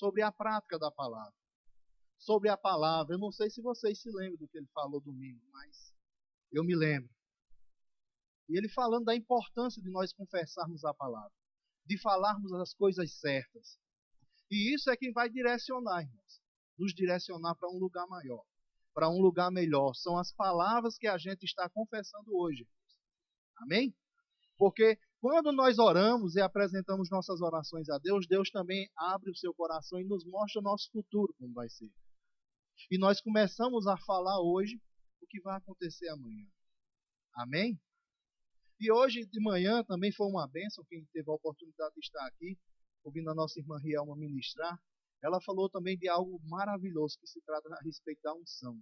sobre a prática da palavra. Sobre a palavra. Eu não sei se vocês se lembram do que ele falou domingo, mas eu me lembro. E ele falando da importância de nós confessarmos a palavra, de falarmos as coisas certas. E isso é quem vai direcionar, irmãos. Nos direcionar para um lugar maior, para um lugar melhor. São as palavras que a gente está confessando hoje. Amém? Porque quando nós oramos e apresentamos nossas orações a Deus, Deus também abre o seu coração e nos mostra o nosso futuro, como vai ser. E nós começamos a falar hoje o que vai acontecer amanhã. Amém? E hoje de manhã também foi uma bênção, quem teve a oportunidade de estar aqui, ouvindo a nossa irmã Rielma ministrar, ela falou também de algo maravilhoso que se trata a respeito da unção.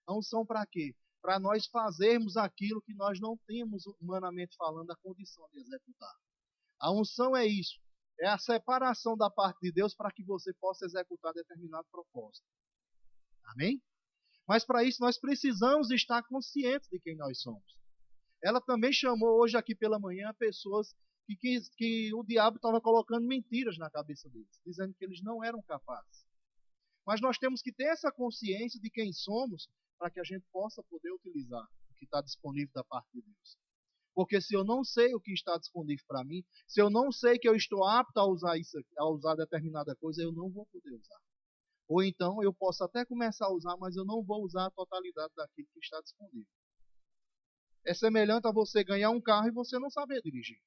A unção para quê? Para nós fazermos aquilo que nós não temos, humanamente falando, a condição de executar. A unção é isso. É a separação da parte de Deus para que você possa executar determinado propósito. Amém? Mas para isso nós precisamos estar conscientes de quem nós somos. Ela também chamou hoje aqui pela manhã pessoas que o diabo estava colocando mentiras na cabeça deles, dizendo que eles não eram capazes. Mas nós temos que ter essa consciência de quem somos para que a gente possa poder utilizar o que está disponível da parte de Deus. Porque se eu não sei o que está disponível para mim, se eu não sei que eu estou apto a usar isso, a usar determinada coisa, eu não vou poder usar. Ou então eu posso até começar a usar, mas eu não vou usar a totalidade daquilo que está disponível. É semelhante a você ganhar um carro e você não saber dirigir.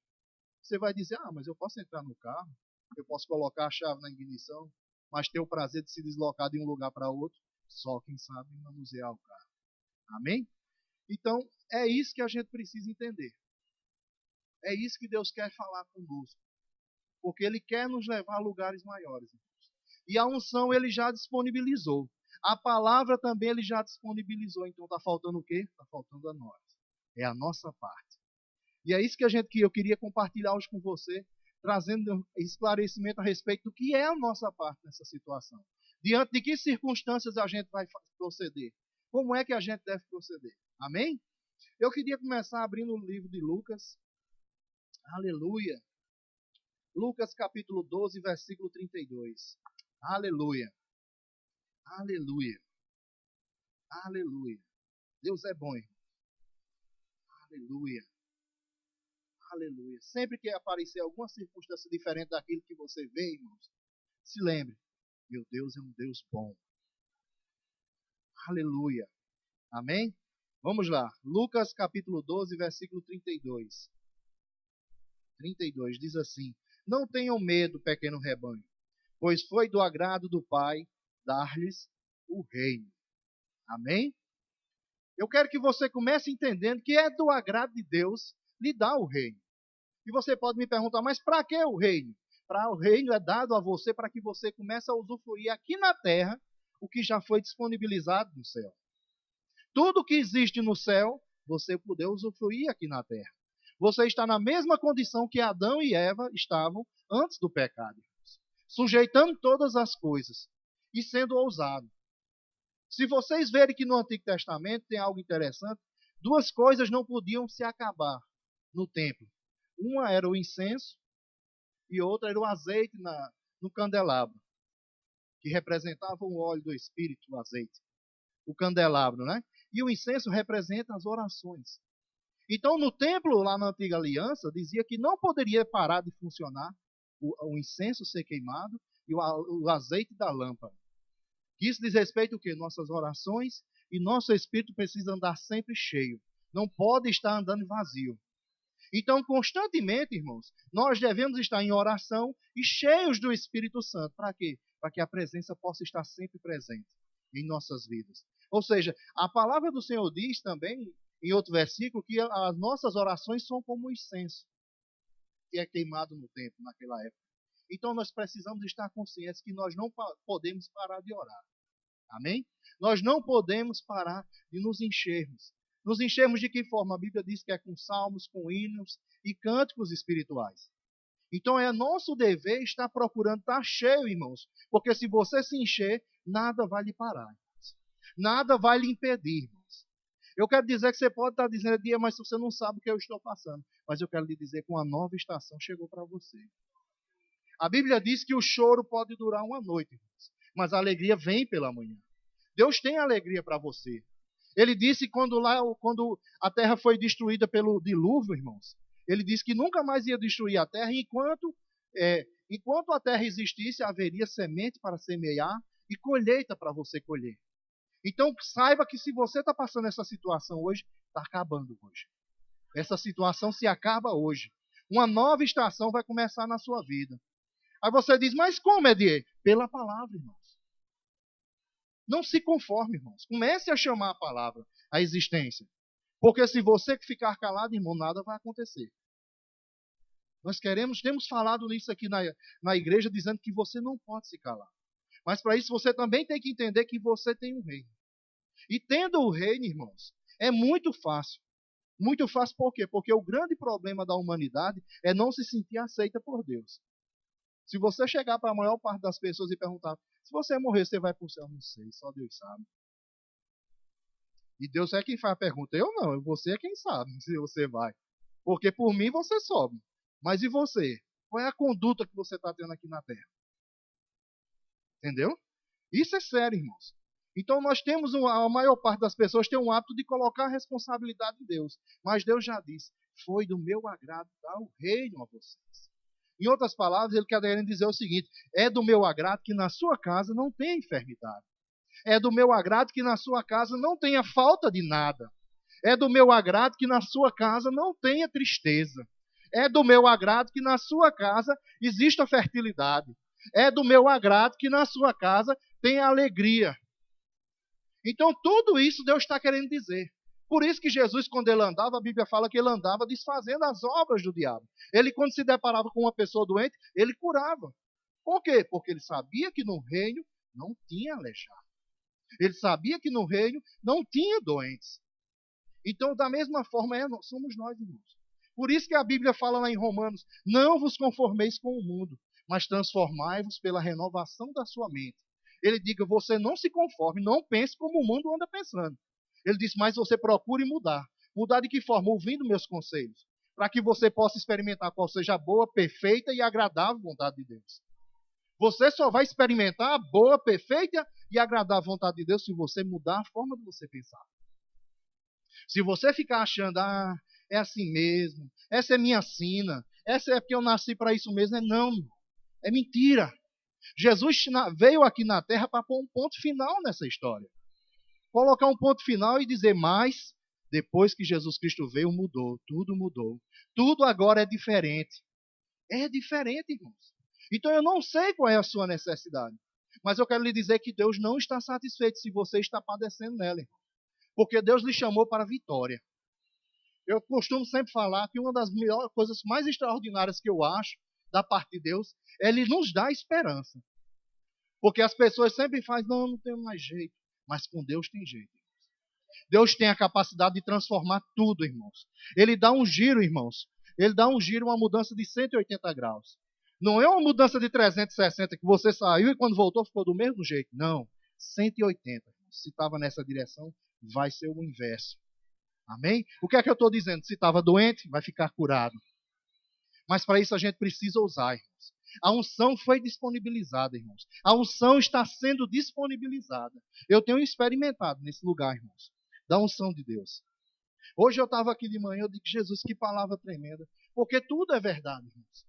Você vai dizer, mas eu posso entrar no carro, eu posso colocar a chave na ignição, mas ter o prazer de se deslocar de um lugar para outro, só quem sabe manusear o carro. Amém? Então, é isso que a gente precisa entender. É isso que Deus quer falar conosco. Porque Ele quer nos levar a lugares maiores. E a unção Ele já disponibilizou. A palavra também Ele já disponibilizou. Então está faltando o quê? Está faltando a nós. É a nossa parte. E é isso que eu queria compartilhar hoje com você, trazendo esclarecimento a respeito do que é a nossa parte nessa situação. Diante de que circunstâncias a gente vai proceder? Como é que a gente deve proceder? Amém? Eu queria começar abrindo o livro de Lucas. Aleluia. Lucas capítulo 12, versículo 32. Aleluia. Aleluia. Aleluia. Deus é bom, irmão. Aleluia. Aleluia. Sempre que aparecer alguma circunstância diferente daquilo que você vê, irmãos, se lembre, meu Deus é um Deus bom. Aleluia. Amém? Vamos lá. Lucas capítulo 12, versículo 32. 32 diz assim: Não tenham medo, pequeno rebanho, pois foi do agrado do Pai dar-lhes o reino. Amém? Eu quero que você comece entendendo que é do agrado de Deus lhe dar o reino. E você pode me perguntar, mas para que o reino? Para o reino é dado a você para que você comece a usufruir aqui na terra o que já foi disponibilizado no céu. Tudo que existe no céu, você poder usufruir aqui na terra. Você está na mesma condição que Adão e Eva estavam antes do pecado, sujeitando todas as coisas e sendo ousado. Se vocês verem que no Antigo Testamento tem algo interessante, duas coisas não podiam se acabar no templo. Uma era o incenso e outra era o azeite no candelabro, que representava o óleo do Espírito, o azeite. O candelabro, né? E o incenso representa as orações. Então, no templo, lá na Antiga Aliança, dizia que não poderia parar de funcionar o incenso ser queimado e o azeite da lâmpada. Isso diz respeito ao quê? Nossas orações e nosso espírito precisa andar sempre cheio. Não pode estar andando vazio. Então, constantemente, irmãos, nós devemos estar em oração e cheios do Espírito Santo. Para quê? Para que a presença possa estar sempre presente em nossas vidas. Ou seja, a palavra do Senhor diz também, em outro versículo, que as nossas orações são como o incenso que é queimado no templo naquela época. Então, nós precisamos estar conscientes que nós não podemos parar de orar. Amém? Nós não podemos parar de nos enchermos. Nos enchermos de que forma? A Bíblia diz que é com salmos, com hinos e cânticos espirituais. Então é nosso dever estar procurando estar cheio, irmãos. Porque se você se encher, nada vai lhe parar. Irmãos. Nada vai lhe impedir, irmãos. Eu quero dizer que você pode estar dizendo, dia, mas você não sabe o que eu estou passando. Mas eu quero lhe dizer que uma nova estação chegou para você. A Bíblia diz que o choro pode durar uma noite, mas a alegria vem pela manhã. Deus tem alegria para você. Ele disse quando a terra foi destruída pelo dilúvio, irmãos, ele disse que nunca mais ia destruir a terra enquanto a terra existisse, haveria semente para semear e colheita para você colher. Então saiba que se você está passando essa situação hoje, está acabando hoje. Essa situação se acaba hoje. Uma nova estação vai começar na sua vida. Aí você diz, mas como, Edier? Pela palavra, irmãos. Não se conforme, irmãos. Comece a chamar a palavra, a existência. Porque se você ficar calado, irmão, nada vai acontecer. Nós temos falado nisso aqui na igreja, dizendo que você não pode se calar. Mas para isso você também tem que entender que você tem um reino. E tendo o reino, irmãos, é muito fácil. Muito fácil por quê? Porque o grande problema da humanidade é não se sentir aceita por Deus. Se você chegar para a maior parte das pessoas e perguntar, se você morrer, você vai para o céu? Não sei, só Deus sabe. E Deus é quem faz a pergunta. Eu não, você é quem sabe se você vai. Porque por mim você sobe. Mas e você? Qual é a conduta que você está tendo aqui na terra? Entendeu? Isso é sério, irmãos. Então nós temos, a maior parte das pessoas tem um hábito de colocar a responsabilidade em Deus. Mas Deus já disse, foi do meu agrado dar o reino a vocês. Em outras palavras, ele quer dizer o seguinte, é do meu agrado que na sua casa não tenha enfermidade. É do meu agrado que na sua casa não tenha falta de nada. É do meu agrado que na sua casa não tenha tristeza. É do meu agrado que na sua casa exista fertilidade. É do meu agrado que na sua casa tenha alegria. Então, tudo isso Deus está querendo dizer. Por isso que Jesus, quando ele andava, a Bíblia fala que ele andava desfazendo as obras do diabo. Ele, quando se deparava com uma pessoa doente, ele curava. Por quê? Porque ele sabia que no reino não tinha aleijado. Ele sabia que no reino não tinha doentes. Então, da mesma forma, somos nós, irmãos. Por isso que a Bíblia fala lá em Romanos, não vos conformeis com o mundo, mas transformai-vos pela renovação da sua mente. Ele diga, você não se conforme, não pense como o mundo anda pensando. Ele diz, mas você procure mudar. Mudar de que forma? Ouvindo meus conselhos. Para que você possa experimentar qual seja a boa, perfeita e agradável vontade de Deus. Você só vai experimentar a boa, perfeita e agradável vontade de Deus se você mudar a forma de você pensar. Se você ficar achando, é assim mesmo, essa é minha sina, essa é porque eu nasci para isso mesmo, não, é mentira. Jesus veio aqui na terra para pôr um ponto final nessa história. Colocar um ponto final e dizer, mas depois que Jesus Cristo veio, mudou, tudo mudou. Tudo agora é diferente. É diferente, irmãos. Então eu não sei qual é a sua necessidade, mas eu quero lhe dizer que Deus não está satisfeito se você está padecendo nela, irmão. Porque Deus lhe chamou para a vitória. Eu costumo sempre falar que uma das melhores coisas mais extraordinárias que eu acho da parte de Deus é Ele nos dar esperança. Porque as pessoas sempre fazem, não tem mais jeito. Mas com Deus tem jeito. Deus tem a capacidade de transformar tudo, irmãos. Ele dá um giro, irmãos. Ele dá um giro, uma mudança de 180 graus. Não é uma mudança de 360 que você saiu e quando voltou ficou do mesmo jeito. Não. 180. Se estava nessa direção, vai ser o inverso. Amém? O que é que eu estou dizendo? Se estava doente, vai ficar curado. Mas para isso a gente precisa usar, irmãos. A unção foi disponibilizada, irmãos. A unção está sendo disponibilizada. Eu tenho experimentado nesse lugar, irmãos, da unção de Deus. Hoje eu estava aqui de manhã, eu digo, Jesus, que palavra tremenda. Porque tudo é verdade, irmãos.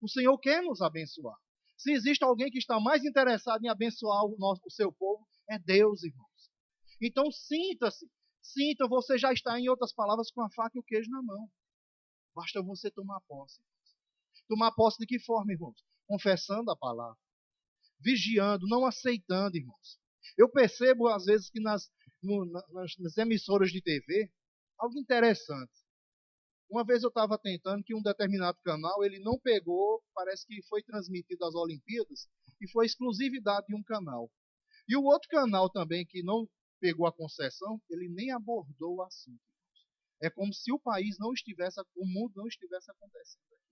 O Senhor quer nos abençoar. Se existe alguém que está mais interessado em abençoar o seu povo, é Deus, irmãos. Então sinta-se. Sinta, você já está, em outras palavras, com a faca e o queijo na mão. Basta você tomar posse. Tomar posse de que forma, irmãos? Confessando a palavra. Vigiando, não aceitando, irmãos. Eu percebo, às vezes, que nas emissoras de TV, algo interessante. Uma vez eu estava tentando que um determinado canal, ele não pegou, parece que foi transmitido às Olimpíadas, e foi exclusividade de um canal. E o outro canal também, que não pegou a concessão, ele nem abordou o assunto. É como se o país não estivesse, o mundo não estivesse acontecendo aqui.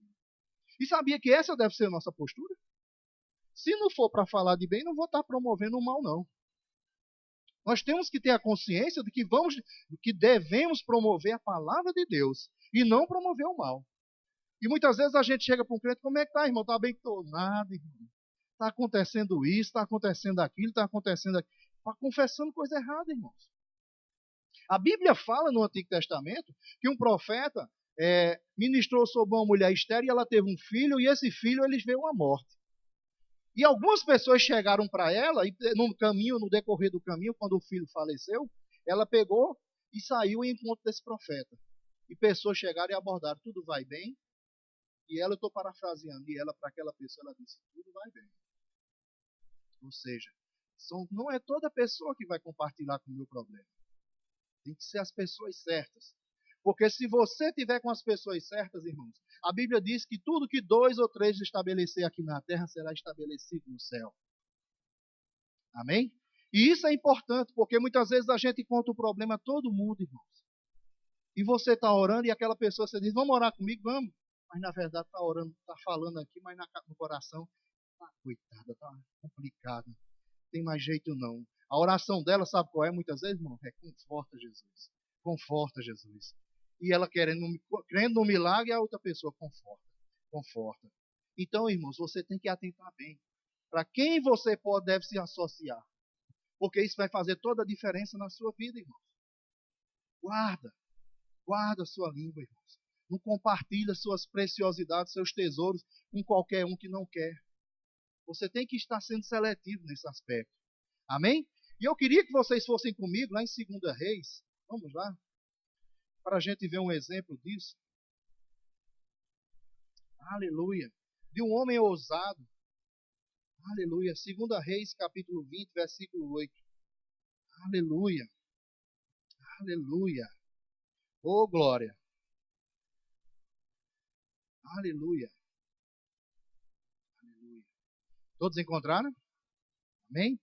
E sabia que essa deve ser a nossa postura? Se não for para falar de bem, não vou estar promovendo o mal, não. Nós temos que ter a consciência de que devemos promover a palavra de Deus e não promover o mal. E muitas vezes a gente chega para um crente, como é que tá, irmão? Tá bem que tô? Nada, irmão. Está acontecendo isso, está acontecendo aquilo, está acontecendo aquilo. Está confessando coisa errada, irmãos. A Bíblia fala no Antigo Testamento que um profeta ministrou sobre uma mulher estéril e ela teve um filho, e esse filho ele veio à morte. E algumas pessoas chegaram para ela, e no caminho, no decorrer do caminho, quando o filho faleceu, ela pegou e saiu em encontro desse profeta. E pessoas chegaram e abordaram, tudo vai bem? E ela, eu estou parafraseando, e ela para aquela pessoa, ela disse, tudo vai bem. Ou seja, não é toda pessoa que vai compartilhar com o meu problema. Tem que ser as pessoas certas. Porque se você tiver com as pessoas certas, irmãos, a Bíblia diz que tudo que 2 ou 3 estabelecer aqui na terra será estabelecido no céu. Amém? E isso é importante, porque muitas vezes a gente conta o problema a todo mundo, irmãos. E você está orando e aquela pessoa, você diz, vamos orar comigo? Vamos. Mas na verdade está orando, está falando aqui, mas no coração, coitada, está complicado. Não tem mais jeito não. A oração dela, sabe qual é? Muitas vezes, irmão, é conforta Jesus. Conforta Jesus. E ela crendo no milagre, a outra pessoa conforta. Então, irmãos, você tem que atentar bem. Para quem você deve se associar. Porque isso vai fazer toda a diferença na sua vida, irmãos. Guarda a sua língua, irmãos. Não compartilha suas preciosidades, seus tesouros com qualquer um que não quer. Você tem que estar sendo seletivo nesse aspecto. Amém? E eu queria que vocês fossem comigo lá em 2 Reis. Vamos lá? Para a gente ver um exemplo disso. Aleluia. De um homem ousado. Aleluia. 2 Reis, capítulo 20, versículo 8. Aleluia. Aleluia. Oh, glória. Aleluia. Aleluia. Todos encontraram? Amém?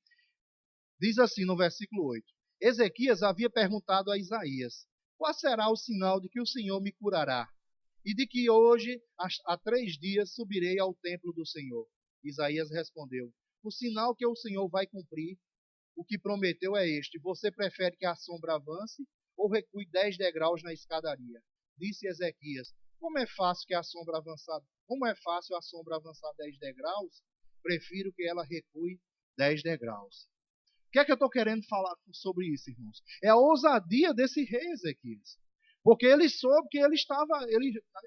Diz assim no versículo 8. Ezequias havia perguntado a Isaías, qual será o sinal de que o Senhor me curará? E de que hoje, há 3 dias, subirei ao templo do Senhor. Isaías respondeu, o sinal que o Senhor vai cumprir, o que prometeu é este, você prefere que a sombra avance ou recue 10 degraus na escadaria? Disse Ezequias, como é fácil a sombra avançar 10 degraus, prefiro que ela recue 10 degraus. O que é que eu estou querendo falar sobre isso, irmãos? É a ousadia desse rei Ezequias. Porque ele soube que ele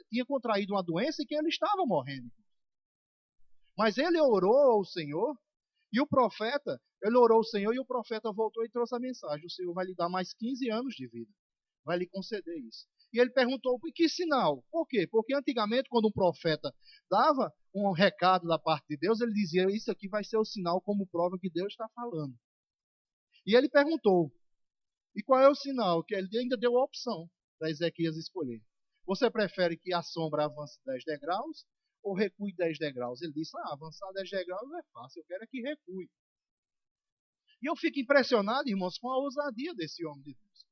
tinha contraído uma doença e que ele estava morrendo. Mas ele orou ao Senhor, e o profeta voltou e trouxe a mensagem. O Senhor vai lhe dar mais 15 anos de vida. Vai lhe conceder isso. E ele perguntou, que sinal? Por quê? Porque antigamente, quando um profeta dava um recado da parte de Deus, ele dizia, isso aqui vai ser o sinal como prova que Deus está falando. E ele perguntou, e qual é o sinal? Que ele ainda deu a opção para Ezequias escolher. Você prefere que a sombra avance 10 degraus ou recue 10 degraus? Ele disse, avançar 10 degraus é fácil, eu quero é que recue. E eu fico impressionado, irmãos, com a ousadia desse homem de Deus.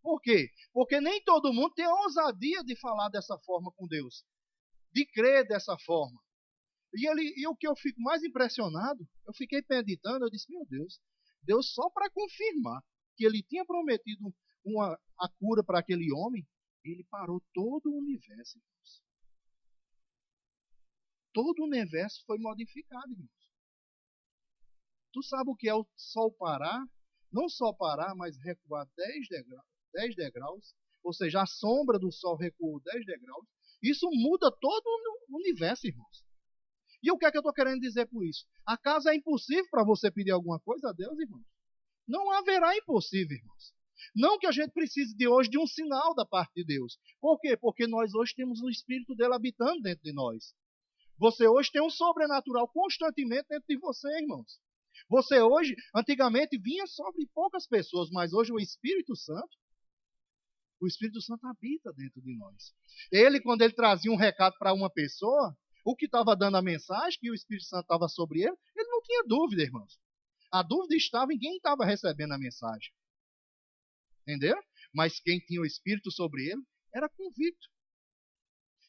Por quê? Porque nem todo mundo tem a ousadia de falar dessa forma com Deus, de crer dessa forma. E o que eu fico mais impressionado, eu fiquei meditando, eu disse, meu Deus só para confirmar que ele tinha prometido a cura para aquele homem, ele parou todo o universo, irmãos. Todo o universo foi modificado, irmãos. Tu sabe o que é o sol parar? Não só parar, mas recuar 10 degraus, ou seja, a sombra do sol recuou 10 degraus. Isso muda todo o universo, irmãos. E o que é que eu estou querendo dizer com isso? Acaso é impossível para você pedir alguma coisa a Deus, irmãos? Não haverá impossível, irmãos. Não que a gente precise de hoje de um sinal da parte de Deus. Por quê? Porque nós hoje temos o Espírito dele habitando dentro de nós. Você hoje tem um sobrenatural constantemente dentro de você, irmãos. Você hoje, antigamente, vinha sobre poucas pessoas, mas hoje o Espírito Santo habita dentro de nós. Ele, quando ele trazia um recado para uma pessoa, o que estava dando a mensagem, que o Espírito Santo estava sobre ele não tinha dúvida, irmãos. A dúvida estava em quem estava recebendo a mensagem. Entendeu? Mas quem tinha o Espírito sobre ele era convicto.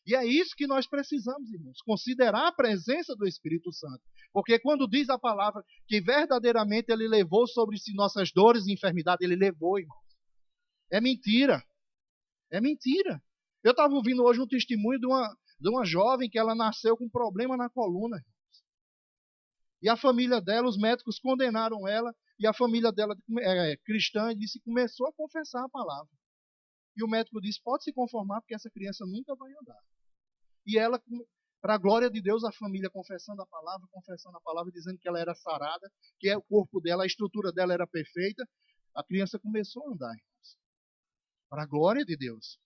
E é isso que nós precisamos, irmãos. Considerar a presença do Espírito Santo. Porque quando diz a palavra que verdadeiramente ele levou sobre si nossas dores e enfermidades, ele levou, irmãos. É mentira. É mentira. Eu estava ouvindo hoje um testemunho de uma jovem que ela nasceu com problema na coluna. E a família dela, os médicos condenaram ela, e a família dela, cristã, disse que começou a confessar a palavra. E o médico disse, pode se conformar, porque essa criança nunca vai andar. E ela, para a glória de Deus, a família confessando a palavra, dizendo que ela era sarada, que o corpo dela, a estrutura dela era perfeita, a criança começou a andar, irmãos. Para a glória de Deus.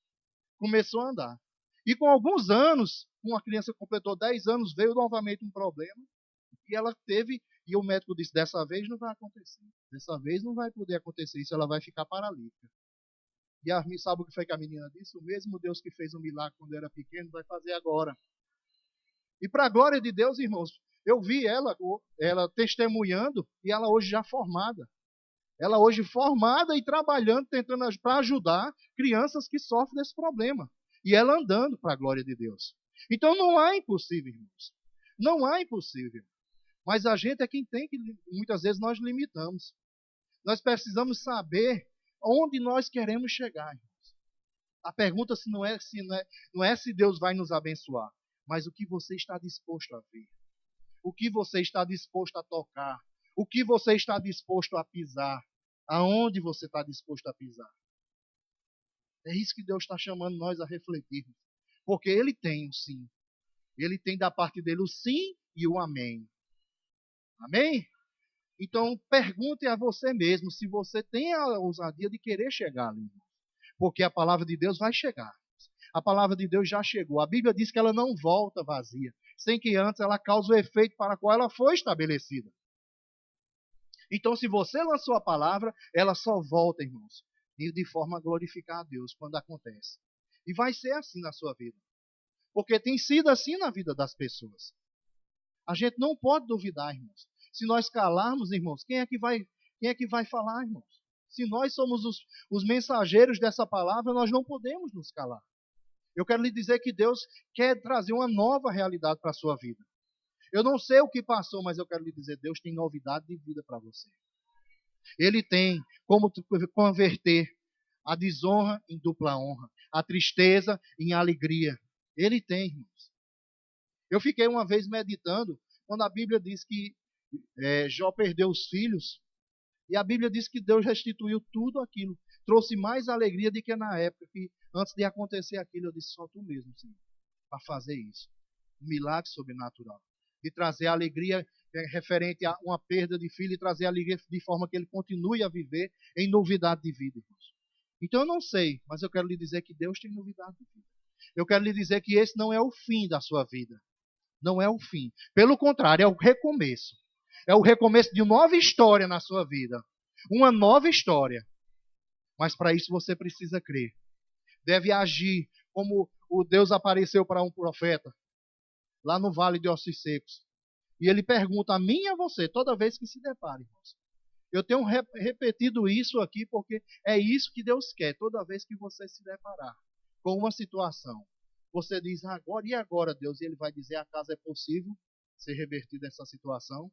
Começou a andar. E com alguns anos, uma criança completou 10 anos, veio novamente um problema, e ela teve, e o médico disse, dessa vez não vai acontecer. Dessa vez não vai poder acontecer isso, ela vai ficar paralítica. E sabe o que foi que a menina disse? O mesmo Deus que fez um milagre quando era pequeno, vai fazer agora. E para a glória de Deus, irmãos, eu vi ela testemunhando, e ela hoje já formada. Ela hoje formada e trabalhando, tentando para ajudar crianças que sofrem desse problema. E ela andando para a glória de Deus. Então não há impossível, irmãos. Não há impossível. Mas a gente é quem tem que, muitas vezes, nós limitamos. Nós precisamos saber onde nós queremos chegar, irmãos. A pergunta não é se Deus vai nos abençoar, mas o que você está disposto a ver. O que você está disposto a tocar. O que você está disposto a pisar. Aonde você está disposto a pisar. É isso que Deus está chamando nós a refletirmos. Porque Ele tem o sim. Ele tem da parte dele o sim e o amém. Amém? Então, pergunte a você mesmo se você tem a ousadia de querer chegar ali. Porque a palavra de Deus vai chegar. A palavra de Deus já chegou. A Bíblia diz que ela não volta vazia, sem que antes ela cause o efeito para o qual ela foi estabelecida. Então, se você lançou a palavra, ela só volta, irmãos, de forma a glorificar a Deus quando acontece. E vai ser assim na sua vida. Porque tem sido assim na vida das pessoas. A gente não pode duvidar, irmãos. Se nós calarmos, irmãos, quem é que vai falar, irmãos? Se nós somos os mensageiros dessa palavra, nós não podemos nos calar. Eu quero lhe dizer que Deus quer trazer uma nova realidade para a sua vida. Eu não sei o que passou, mas eu quero lhe dizer, Deus tem novidade de vida para você. Ele tem como converter a desonra em dupla honra, a tristeza em alegria. Ele tem, irmãos. Eu fiquei uma vez meditando, quando a Bíblia diz que Jó perdeu os filhos, e a Bíblia diz que Deus restituiu tudo aquilo, trouxe mais alegria do que na época, que antes de acontecer aquilo, eu disse, só tu mesmo, Senhor, para fazer isso. Um milagre sobrenatural. De trazer alegria referente a uma perda de filho, e trazer alegria de forma que ele continue a viver em novidade de vida, irmãos. Então eu não sei, mas eu quero lhe dizer que Deus tem novidade de vida. Eu quero lhe dizer que esse não é o fim da sua vida. Não é o fim. Pelo contrário, é o recomeço. É o recomeço de uma nova história na sua vida. Uma nova história. Mas para isso você precisa crer. Deve agir como o Deus apareceu para um profeta, lá no Vale de Ossos Secos. E ele pergunta a mim e a você, toda vez que se depara, irmãos. Eu tenho repetido isso aqui porque é isso que Deus quer, toda vez que você se deparar com uma situação. Você diz, agora e agora, Deus? E ele vai dizer, acaso é possível ser revertida essa situação?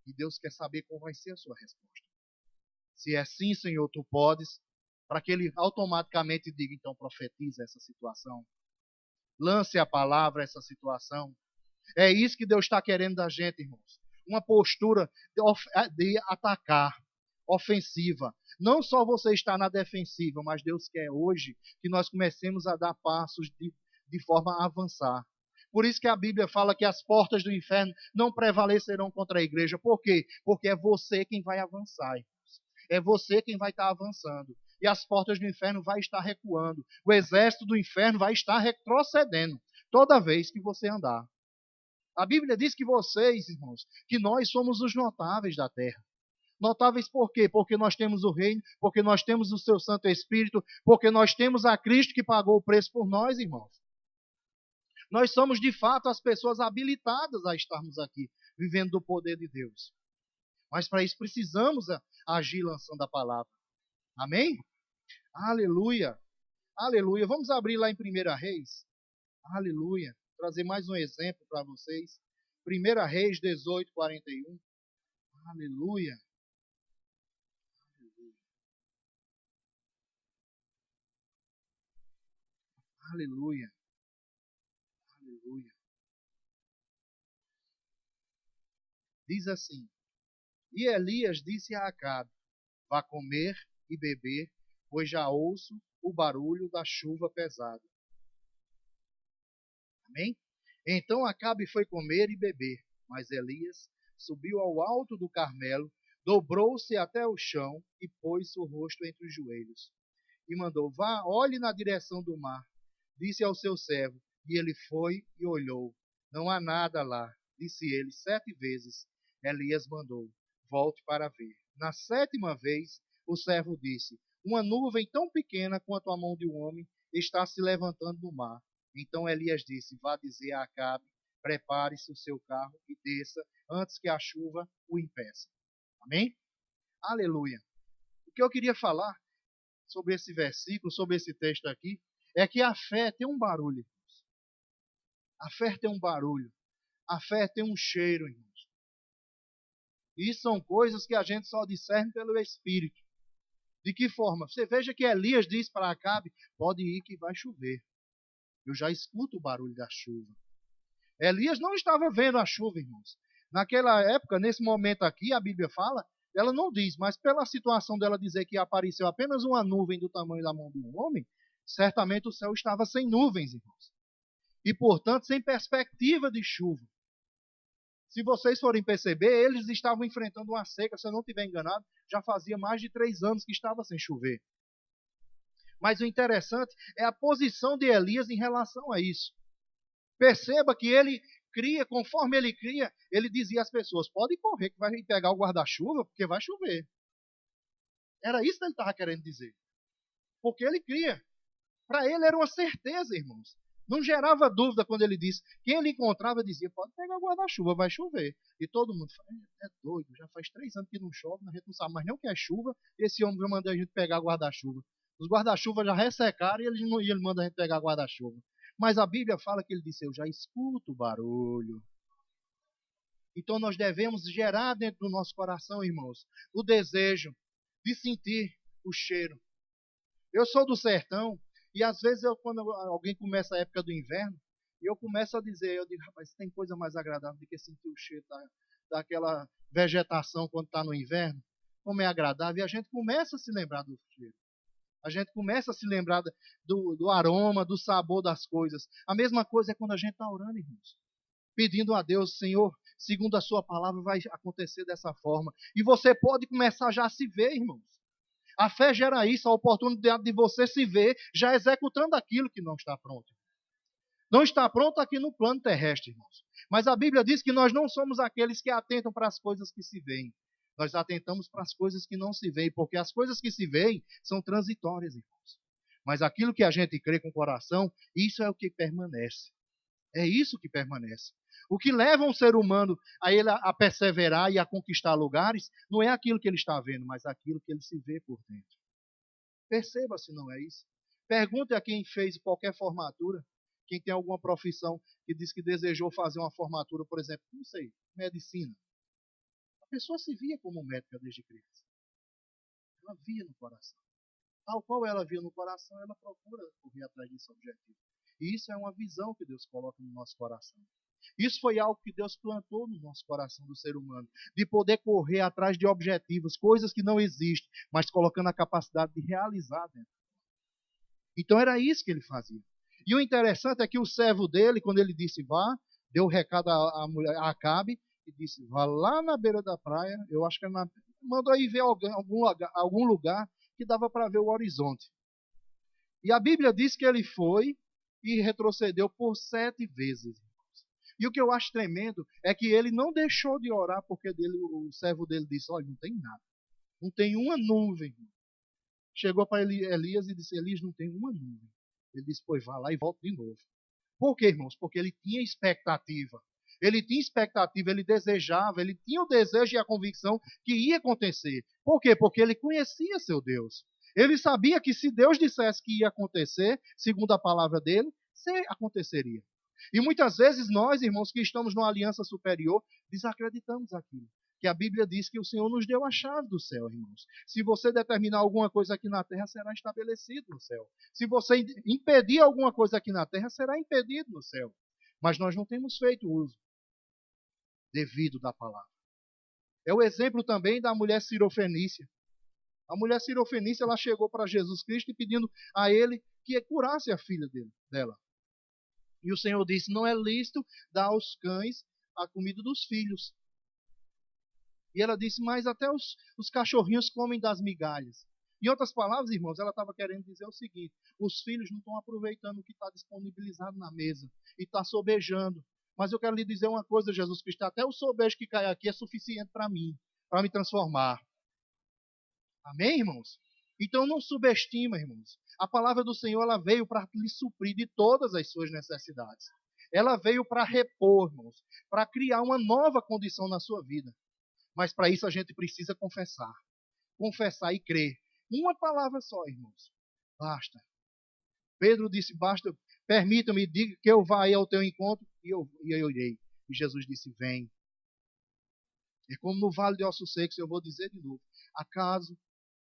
E Deus quer saber qual vai ser a sua resposta. Se é sim, Senhor, tu podes, para que ele automaticamente diga, então profetiza essa situação. Lance a palavra a essa situação. É isso que Deus está querendo da gente, irmãos. Uma postura de atacar, ofensiva. Não só você está na defensiva, mas Deus quer hoje que nós comecemos a dar passos de forma a avançar. Por isso que a Bíblia fala que as portas do inferno não prevalecerão contra a igreja. Por quê? Porque é você quem vai avançar, irmãos. É você quem vai estar avançando. E as portas do inferno vai estar recuando. O exército do inferno vai estar retrocedendo toda vez que você andar. A Bíblia diz que vocês, irmãos, que nós somos os notáveis da terra. Notáveis por quê? Porque nós temos o reino, porque nós temos o seu Santo Espírito, porque nós temos a Cristo que pagou o preço por nós, irmãos. Nós somos, de fato, as pessoas habilitadas a estarmos aqui, vivendo do poder de Deus. Mas para isso precisamos agir lançando a palavra. Amém? Aleluia. Aleluia. Vamos abrir lá em 1 Reis. Aleluia. Trazer mais um exemplo para vocês. 1 Reis 18, 41. Aleluia. Aleluia. diz assim: E Elias disse a Acabe: Vá comer e beber, pois já ouço o barulho da chuva pesada. Amém? Então Acabe foi comer e beber, mas Elias subiu ao alto do Carmelo, dobrou-se até o chão e pôs o rosto entre os joelhos. E mandou: Vá, olhe na direção do mar. Disse ao seu servo, e ele foi e olhou. Não há nada lá. Disse ele 7 vezes. Elias mandou: Volte para ver. Na 7ª vez, o servo disse: Uma nuvem tão pequena quanto a mão de um homem está se levantando no mar. Então Elias disse: Vá dizer a Acabe: Prepare-se o seu carro e desça antes que a chuva o impeça. Amém? Aleluia. O que eu queria falar sobre esse versículo, sobre esse texto aqui, é que a fé tem um barulho, irmãos. A fé tem um barulho. A fé tem um cheiro, irmãos. E são coisas que a gente só discerne pelo Espírito. De que forma? Você veja que Elias diz para Acabe: pode ir que vai chover. Eu já escuto o barulho da chuva. Elias não estava vendo a chuva, irmãos. Naquela época, nesse momento aqui, a Bíblia fala, ela não diz, mas pela situação dela dizer que apareceu apenas uma nuvem do tamanho da mão de um homem, certamente o céu estava sem nuvens, irmãos. E, portanto, sem perspectiva de chuva. Se vocês forem perceber, eles estavam enfrentando uma seca, se eu não estiver enganado, já fazia mais de 3 anos que estava sem chover. Mas o interessante é a posição de Elias em relação a isso. Perceba que ele cria, conforme ele cria, ele dizia às pessoas: pode correr que vai pegar o guarda-chuva, porque vai chover. Era isso que ele estava querendo dizer. Porque ele cria. Para ele era uma certeza, irmãos. Não gerava dúvida quando ele disse. Quem ele encontrava dizia: pode pegar o guarda-chuva, vai chover. E todo mundo fala: é doido, já faz 3 anos que não chove, a gente não sabe mais nem o que é chuva. Esse homem vai mandar a gente pegar guarda-chuva. Os guarda-chuva já ressecaram e ele manda a gente pegar guarda-chuva. Mas a Bíblia fala que ele disse: eu já escuto o barulho. Então nós devemos gerar dentro do nosso coração, irmãos, o desejo de sentir o cheiro. Eu sou do sertão e às vezes quando alguém começa a época do inverno, eu começo a dizer, eu digo: rapaz, tem coisa mais agradável do que sentir o cheiro daquela vegetação quando está no inverno? Como é agradável. E a gente começa a se lembrar do cheiro. A gente começa a se lembrar do aroma, do sabor das coisas. A mesma coisa é quando a gente está orando, irmãos. Pedindo a Deus: Senhor, segundo a sua palavra, vai acontecer dessa forma. E você pode começar já a se ver, irmãos. A fé gera isso, a oportunidade de você se ver já executando aquilo que não está pronto. Não está pronto aqui no plano terrestre, irmãos. Mas a Bíblia diz que nós não somos aqueles que atentam para as coisas que se veem. Nós atentamos para as coisas que não se veem, porque as coisas que se veem são transitórias, irmãos. Mas aquilo que a gente crê com o coração, isso é o que permanece. É isso que permanece. O que leva um ser humano a ele a perseverar e a conquistar lugares, não é aquilo que ele está vendo, mas aquilo que ele se vê por dentro. Perceba se não é isso. Pergunte a quem fez qualquer formatura, quem tem alguma profissão que diz que desejou fazer uma formatura, por exemplo, não sei, medicina. A pessoa se via como médica desde criança. Ela via no coração. Tal qual ela via no coração, ela procura correr atrás desse objetivo. E isso é uma visão que Deus coloca no nosso coração. Isso foi algo que Deus plantou no nosso coração do ser humano, de poder correr atrás de objetivos, coisas que não existem, mas colocando a capacidade de realizar dentro. Então era isso que ele fazia. E o interessante é que o servo dele, quando ele disse vá, deu o recado a Acabe e disse: vá lá na beira da praia, eu acho que mandou aí ver algum lugar que dava para ver o horizonte. E a Bíblia diz que ele foi e retrocedeu por 7 vezes. E o que eu acho tremendo é que ele não deixou de orar, porque o servo dele disse: olha, não tem nada. Não tem uma nuvem. Chegou para Elias e disse: Elias, não tem uma nuvem. Ele disse: pois vá lá e volta de novo. Por quê, irmãos? Porque ele tinha expectativa. Ele tinha expectativa, ele desejava, ele tinha o desejo e a convicção que ia acontecer. Por quê? Porque ele conhecia seu Deus. Ele sabia que se Deus dissesse que ia acontecer, segundo a palavra dele, aconteceria. E muitas vezes nós, irmãos, que estamos numa aliança superior, desacreditamos aquilo. Que a Bíblia diz que o Senhor nos deu a chave do céu, irmãos. Se você determinar alguma coisa aqui na terra, será estabelecido no céu. Se você impedir alguma coisa aqui na terra, será impedido no céu. Mas nós não temos feito uso devido da palavra. É o exemplo também da mulher cirofenícia. A mulher cirofenícia, ela chegou para Jesus Cristo e pedindo a ele que curasse a filha dela. E o Senhor disse, não é lícito dar aos cães a comida dos filhos. E ela disse, mas até os cachorrinhos comem das migalhas. Em outras palavras, irmãos, ela estava querendo dizer o seguinte, os filhos não estão aproveitando o que está disponibilizado na mesa e está sobejando. Mas eu quero lhe dizer uma coisa, Jesus Cristo, até o sobejo que cai aqui é suficiente para mim, para me transformar. Amém, irmãos? Então não subestima, irmãos. A palavra do Senhor, ela veio para lhe suprir de todas as suas necessidades. Ela veio para repor, irmãos, para criar uma nova condição na sua vida. Mas para isso a gente precisa confessar. Confessar e crer. Uma palavra só, irmãos. Basta. Pedro disse, basta, permita-me, diga que eu vá aí ao teu encontro e eu irei. E Jesus disse, vem. É como no vale de ossos secos, eu vou dizer de novo. Acaso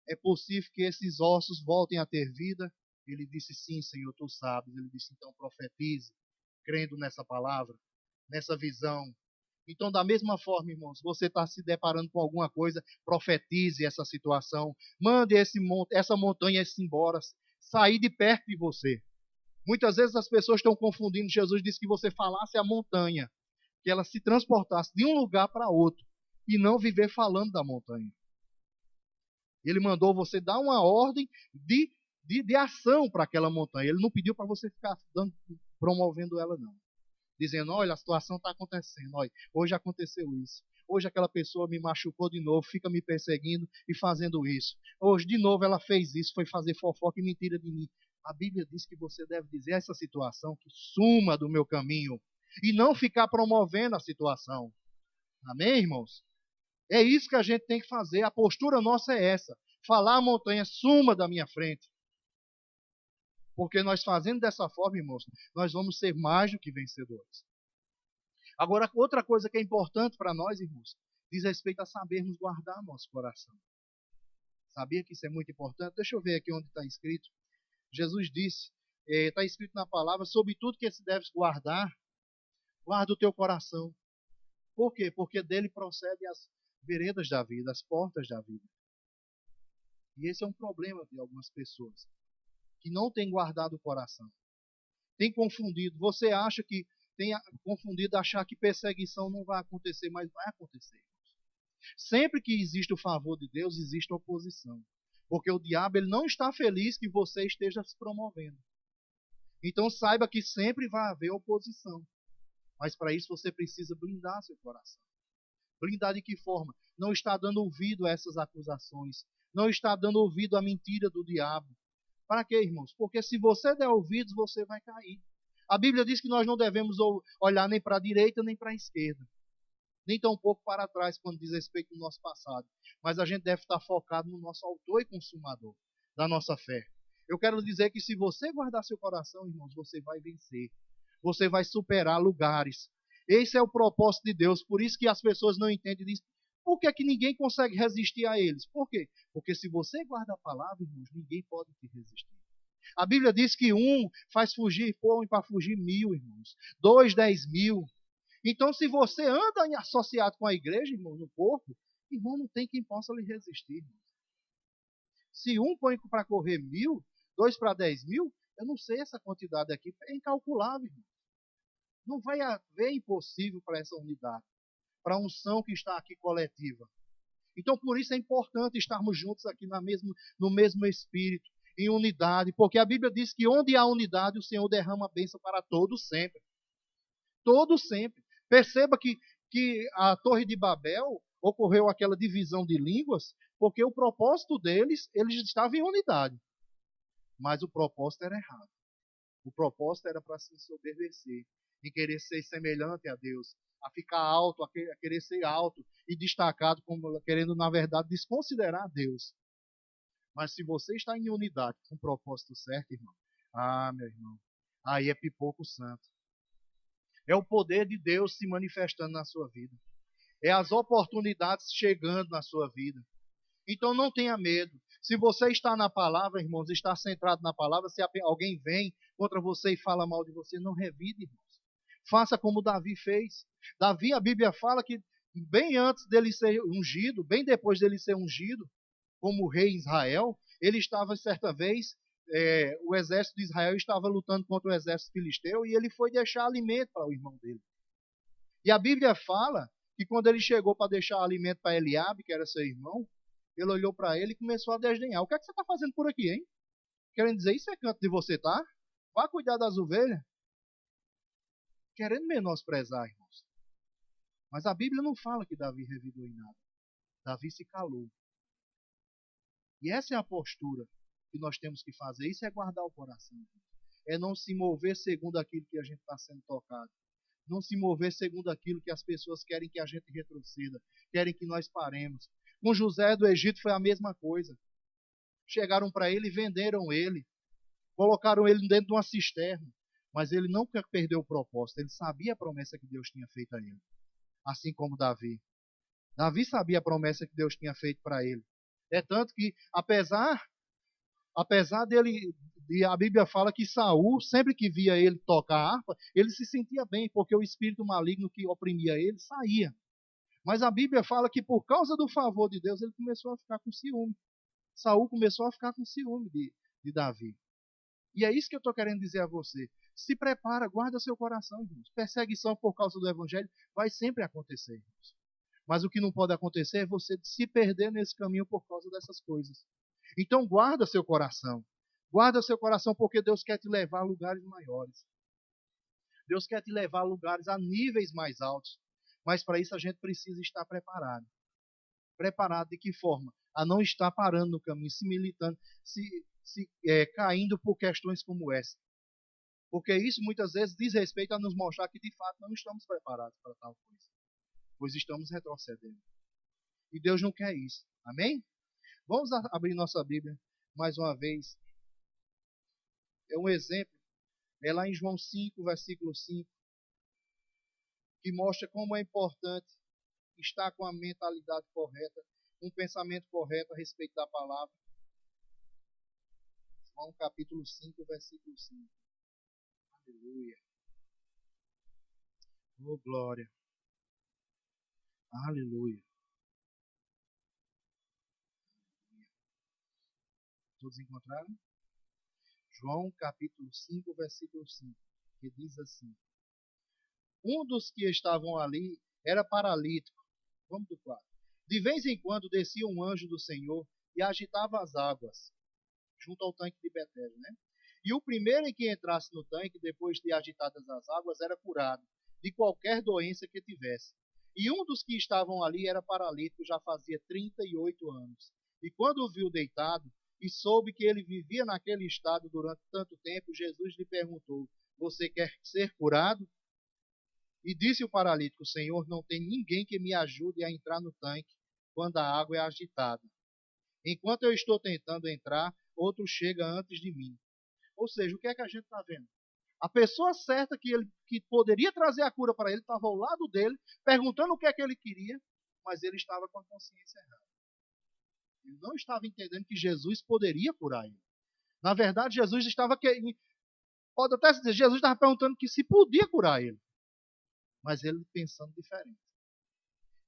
é possível que esses ossos voltem a ter vida? Ele disse, sim, Senhor, tu sabes. Ele disse, então profetize, crendo nessa palavra, nessa visão. Então, da mesma forma, irmãos, você está se deparando com alguma coisa, profetize essa situação. Mande essa montanha se embora, sair de perto de você. Muitas vezes as pessoas estão confundindo. Jesus disse que você falasse a montanha, que ela se transportasse de um lugar para outro, e não viver falando da montanha. Ele mandou você dar uma ordem de ação para aquela montanha. Ele não pediu para você ficar promovendo ela, não. Dizendo, olha, a situação está acontecendo. Olha, hoje aconteceu isso. Hoje aquela pessoa me machucou de novo, fica me perseguindo e fazendo isso. Hoje, de novo, ela fez isso, foi fazer fofoca e mentira de mim. A Bíblia diz que você deve dizer a essa situação que suma do meu caminho e não ficar promovendo a situação. Amém, irmãos? É isso que a gente tem que fazer. A postura nossa é essa. Falar a montanha, suma da minha frente. Porque nós fazendo dessa forma, irmãos, nós vamos ser mais do que vencedores. Agora, outra coisa que é importante para nós, irmãos, diz respeito a sabermos guardar nosso coração. Sabia que isso é muito importante? Deixa eu ver aqui onde está escrito. Jesus disse, está escrito na palavra, sobre tudo que se deve guardar, guarda o teu coração. Por quê? Porque dele procedem as veredas da vida, as portas da vida. E esse é um problema de algumas pessoas, que não têm guardado o coração. Tem confundido. Você acha que tem confundido achar que perseguição não vai acontecer, mas vai acontecer. Sempre que existe o favor de Deus, existe oposição. Porque o diabo ele não está feliz que você esteja se promovendo. Então saiba que sempre vai haver oposição. Mas para isso você precisa blindar seu coração. Blindar de que forma? Não está dando ouvido a essas acusações. Não está dando ouvido à mentira do diabo. Para quê, irmãos? Porque se você der ouvidos, você vai cair. A Bíblia diz que nós não devemos olhar nem para a direita nem para a esquerda. Nem tão pouco para trás quando diz respeito ao nosso passado. Mas a gente deve estar focado no nosso autor e consumador da nossa fé. Eu quero dizer que se você guardar seu coração, irmãos, você vai vencer. Você vai superar lugares. Esse é o propósito de Deus. Por isso que as pessoas não entendem disso. Por que é que ninguém consegue resistir a eles? Por quê? Porque se você guarda a palavra, irmãos, ninguém pode te resistir. A Bíblia diz que um faz fugir, põe para fugir 1000, irmãos. 2, 10.000. Então, se você anda associado com a igreja, irmão, no corpo, irmão, não tem quem possa lhe resistir. Irmão. Se um põe para correr 1000, 2 para 10.000, eu não sei essa quantidade aqui, é incalculável, irmão. Não vai haver impossível para essa unidade, para a unção que está aqui coletiva. Então, por isso é importante estarmos juntos aqui no mesmo espírito, em unidade, porque a Bíblia diz que onde há unidade, o Senhor derrama a bênção para todos sempre. Todos sempre. Perceba que a Torre de Babel ocorreu aquela divisão de línguas, porque o propósito deles, eles estavam em unidade. Mas o propósito era errado. O propósito era para se ensoberbecer e querer ser semelhante a Deus, a ficar alto, a querer ser alto e destacado, como querendo, na verdade, desconsiderar Deus. Mas se você está em unidade com o propósito certo, irmão, meu irmão, aí é pipoco santo. É o poder de Deus se manifestando na sua vida. É as oportunidades chegando na sua vida. Então não tenha medo. Se você está na palavra, irmãos, está centrado na palavra, se alguém vem contra você e fala mal de você, não revide, irmãos. Faça como Davi fez. Davi, a Bíblia fala que bem antes dele ser ungido, bem depois dele ser ungido como rei em Israel, ele estava certa vez, o exército de Israel estava lutando contra o exército filisteu e ele foi deixar alimento para o irmão dele. E a Bíblia fala que quando ele chegou para deixar alimento para Eliabe, que era seu irmão, ele olhou para ele e começou a desdenhar. O que é que você está fazendo por aqui, hein? Querendo dizer, isso é canto de você, tá? Vá cuidar das ovelhas. Querendo menosprezar, irmãos. Mas a Bíblia não fala que Davi revidou em nada. Davi se calou. E essa é a postura que nós temos que fazer. Isso é guardar o coração. É não se mover segundo aquilo que a gente está sendo tocado. Não se mover segundo aquilo que as pessoas querem que a gente retroceda. Querem que nós paremos. Com José do Egito foi a mesma coisa. Chegaram para ele e venderam ele. Colocaram ele dentro de uma cisterna. Mas ele não perdeu o propósito. Ele sabia a promessa que Deus tinha feito a ele. Assim como Davi. Davi sabia a promessa que Deus tinha feito para ele. É tanto que, apesar dele, a Bíblia fala que Saul, sempre que via ele tocar a harpa, ele se sentia bem, porque o espírito maligno que oprimia ele saía. Mas a Bíblia fala que por causa do favor de Deus, ele começou a ficar com ciúme. Saul começou a ficar com ciúme de Davi. E é isso que eu estou querendo dizer a você. Se prepara, guarda seu coração, irmãos. Perseguição por causa do Evangelho vai sempre acontecer, irmãos. Mas o que não pode acontecer é você se perder nesse caminho por causa dessas coisas. Então guarda seu coração. Guarda seu coração porque Deus quer te levar a lugares maiores. Deus quer te levar a lugares a níveis mais altos. Mas para isso a gente precisa estar preparado. Preparado de que forma? A não estar parando no caminho, se militando, caindo por questões como essa. Porque isso muitas vezes diz respeito a nos mostrar que de fato não estamos preparados para tal coisa. Pois estamos retrocedendo. E Deus não quer isso. Amém? Vamos abrir nossa Bíblia mais uma vez. É um exemplo. É lá em João 5, versículo 5, que mostra como é importante estar com a mentalidade correta, um pensamento correto a respeito da palavra. João capítulo 5, versículo 5. Aleluia. Oh, glória. Aleluia. Todos encontraram? João capítulo 5, versículo 5, que diz assim: um dos que estavam ali era paralítico. Vamos do 4. De vez em quando descia um anjo do Senhor e agitava as águas, junto ao tanque de Betesda, né? E o primeiro em que entrasse no tanque, depois de agitadas as águas, era curado de qualquer doença que tivesse. E um dos que estavam ali era paralítico, já fazia 38 anos. E quando o viu deitado, e soube que ele vivia naquele estado durante tanto tempo, Jesus lhe perguntou: você quer ser curado? E disse o paralítico: Senhor, não tem ninguém que me ajude a entrar no tanque quando a água é agitada. Enquanto eu estou tentando entrar, outro chega antes de mim. Ou seja, o que é que a gente está vendo? A pessoa certa que poderia trazer a cura para ele estava ao lado dele, perguntando o que é que ele queria, mas ele estava com a consciência errada. Ele não estava entendendo que Jesus poderia curar ele. Na verdade, Jesus estava pode até se dizer, Jesus estava perguntando que se podia curar ele. Mas ele pensando diferente.